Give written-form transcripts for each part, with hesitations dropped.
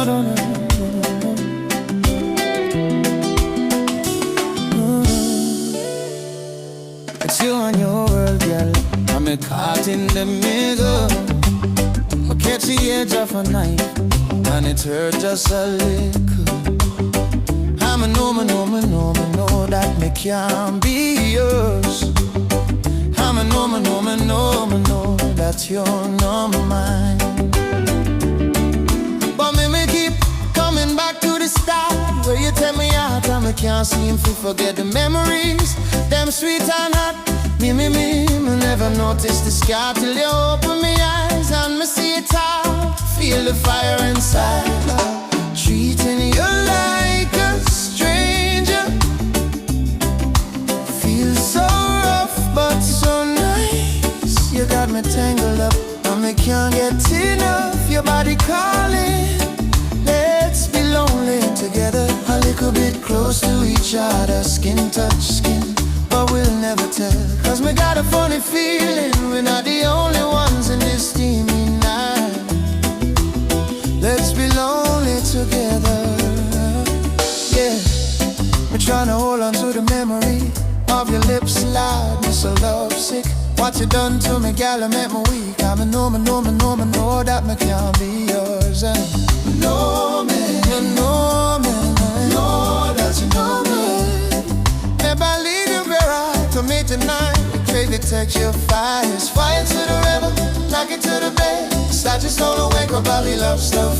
no, no. It's you and your world, girl. I'm caught in the middle. I catch the edge of a knife, and it hurt just a little. I'm a know that me can't be yours. I'm a know that you're not mine. But me keep coming back to the start, where you tell me out and me can't seem to forget the memories. Them sweet and hot. Me never notice the scar till you open me eyes and me see it all. Feel the fire inside. Treating you like a stranger. Feel so rough but so nice. You got me tangled up and me can't get enough. Your body calling. Let's be lonely together, a little bit close to each other. Skin touch skin, but we'll never tell. Cause me got a funny feeling we're not the only ones in this steamy night. Let's be lonely together. Yeah, me tryna hold on to the memory of your lips, Lord, me so lovesick. What you done to me, gal, it make me weak. I know that me can't be yours. And you know that you know me. Never leave you better to me tonight. Crazy text your fires. Fire to the river, knock it to the bed. Start your soul awake, my body love stuff.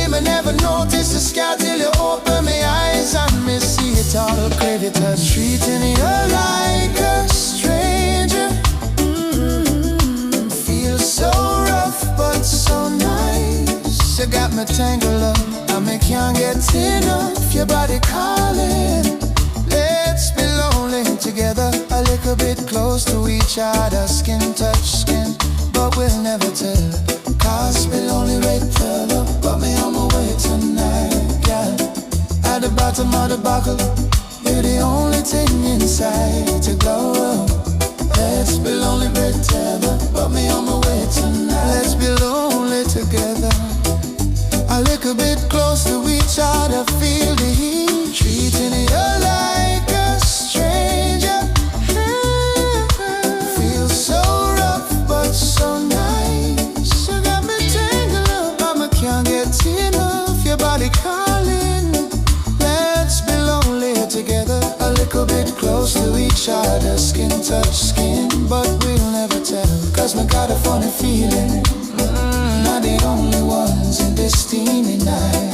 Me never notice the sky till you open my eyes and me see it all. Crazy touch, treating you like a stranger. Feels so rough but so nice. You got me tangled up and me can't get enough. Your body calling. Let's be lonely together, a little bit close to each other. Skin touch skin, but we'll never tell. Cause be lonely right fella, got me on my way tonight. Yeah, at the bottom of the buckle, you're the only thing inside to go. Let's be lonely right together, got me on my way tonight. Let's be lonely together, a little bit close to each other. Feel the heat, treating you like a stranger. Feels so rough but so nice. You got me tangled up, but I can't get enough. Your body calling. Let's be lonely together, a little bit close to each other. Skin touch skin, but we'll never tell. Cause we got a funny feeling, not the only ones in this steamy night.